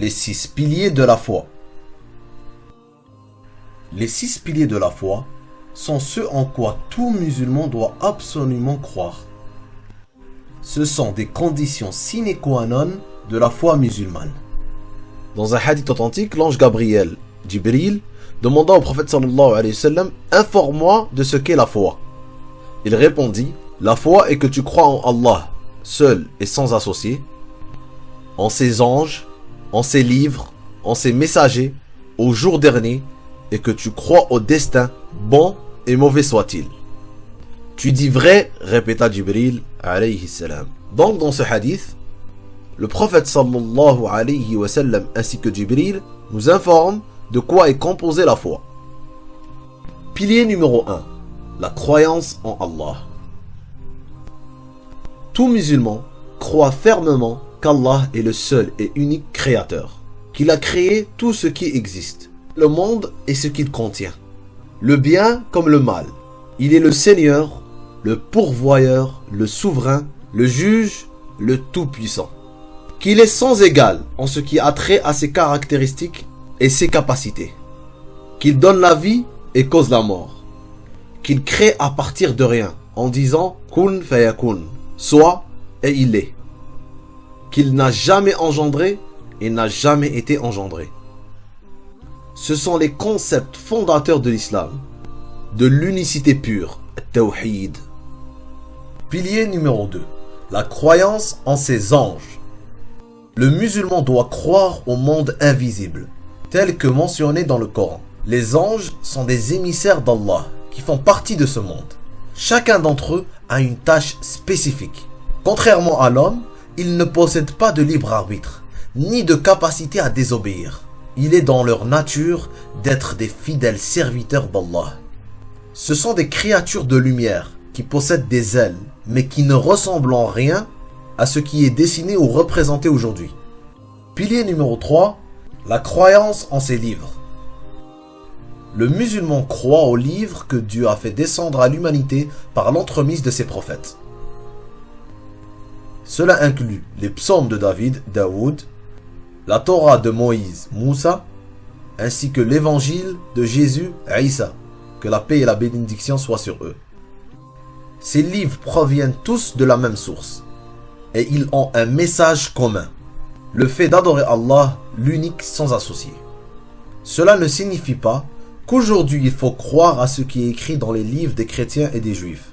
Les 6 piliers de la foi. Les 6 piliers de la foi sont ceux en quoi tout musulman doit absolument croire. Ce sont des conditions sine qua non de la foi musulmane. Dans un hadith authentique, l'ange Gabriel, Jibril, demanda au prophète sallallahu alayhi wa sallam « Informe-moi de ce qu'est la foi ». Il répondit « La foi est que tu crois en Allah, seul et sans associé, en ses anges, en ses livres, en ses messagers, au jour dernier, et que tu crois au destin, bon et mauvais soit-il. » Tu dis vrai, répéta Jibril alayhi salam. Donc dans ce hadith, le prophète sallallahu alayhi wa sallam ainsi que Jibril nous informent de quoi est composée la foi. Pilier numéro 1. La croyance en Allah. Tout musulman croit fermement qu'Allah est le seul et unique créateur, qu'il a créé tout ce qui existe, le monde et ce qu'il contient, le bien comme le mal. Il est le Seigneur, le pourvoyeur, le souverain, le juge, le tout-puissant. Qu'il est sans égal en ce qui a trait à ses caractéristiques et ses capacités. Qu'il donne la vie et cause la mort. Qu'il crée à partir de rien en disant « Kun fayakun » soit et il est. Qu'il n'a jamais engendré et n'a jamais été engendré. Ce sont les concepts fondateurs de l'islam, de l'unicité pure, Tawhid. Pilier numéro 2. La croyance en ses anges. Le musulman doit croire au monde invisible, tel que mentionné dans le Coran. Les anges sont des émissaires d'Allah qui font partie de ce monde. Chacun d'entre eux a une tâche spécifique. Contrairement à l'homme, ils ne possèdent pas de libre arbitre, ni de capacité à désobéir. Il est dans leur nature d'être des fidèles serviteurs d'Allah. Ce sont des créatures de lumière qui possèdent des ailes, mais qui ne ressemblent en rien à ce qui est dessiné ou représenté aujourd'hui. Pilier numéro 3. La croyance en ses livres. Le musulman croit aux livres que Dieu a fait descendre à l'humanité par l'entremise de ses prophètes. Cela inclut les psaumes de David, Daoud, la Torah de Moïse, Moussa, ainsi que l'évangile de Jésus, Isa, que la paix et la bénédiction soient sur eux. Ces livres proviennent tous de la même source, et ils ont un message commun, le fait d'adorer Allah, l'unique sans associé. Cela ne signifie pas qu'aujourd'hui il faut croire à ce qui est écrit dans les livres des chrétiens et des juifs,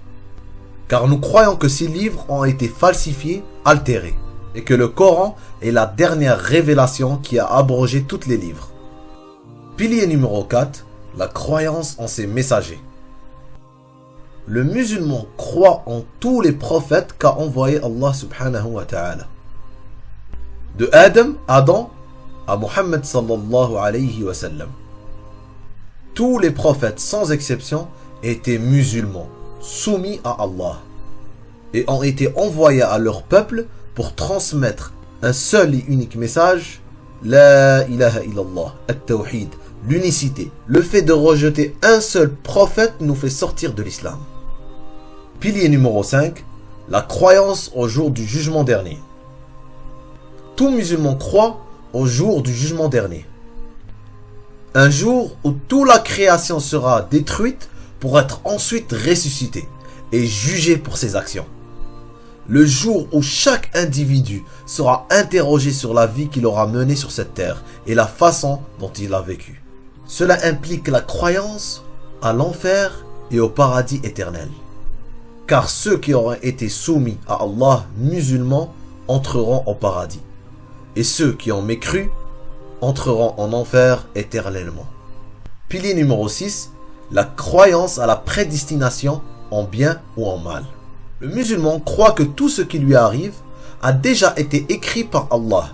car nous croyons que ces livres ont été falsifiés, altérés, et que le Coran est la dernière révélation qui a abrogé tous les livres. Pilier numéro 4. La croyance en ses messagers. Le musulman croit en tous les prophètes qu'a envoyé Allah subhanahu wa ta'ala. De Adam à Muhammad sallallahu alayhi wa sallam. Tous les prophètes sans exception étaient musulmans, soumis à Allah, et ont été envoyés à leur peuple pour transmettre un seul et unique message, La ilaha illallah, at-tawhid, l'unicité. Le fait de rejeter un seul prophète nous fait sortir de l'islam. Pilier numéro 5. La croyance au jour du jugement dernier. Tout musulman croit au jour du jugement dernier. Un jour où toute la création sera détruite pour être ensuite ressuscitée et jugée pour ses actions. Le jour où chaque individu sera interrogé sur la vie qu'il aura menée sur cette terre et la façon dont il a vécu. Cela implique la croyance à l'enfer et au paradis éternel. Car ceux qui auront été soumis à Allah musulmans entreront au paradis. Et ceux qui ont mécru entreront en enfer éternellement. Pilier numéro 6. La croyance à la prédestination en bien ou en mal. Le musulman croit que tout ce qui lui arrive a déjà été écrit par Allah.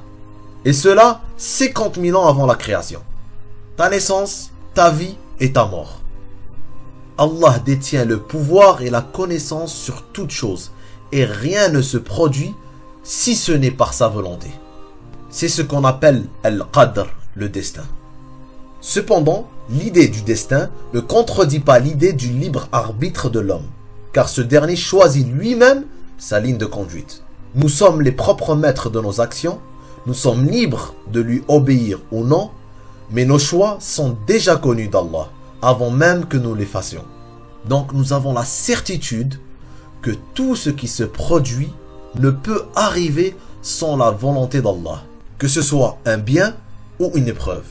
Et cela 50 000 ans avant la création. Ta naissance, ta vie et ta mort. Allah détient le pouvoir et la connaissance sur toute chose. Et rien ne se produit si ce n'est par sa volonté. C'est ce qu'on appelle Al-Qadr, le destin. Cependant, l'idée du destin ne contredit pas l'idée du libre arbitre de l'homme, car ce dernier choisit lui-même sa ligne de conduite. Nous sommes les propres maîtres de nos actions, Nous sommes libres de lui obéir ou non, mais nos choix sont déjà connus d'Allah, avant même que nous les fassions. Donc nous avons la certitude que tout ce qui se produit ne peut arriver sans la volonté d'Allah, que ce soit un bien ou une épreuve.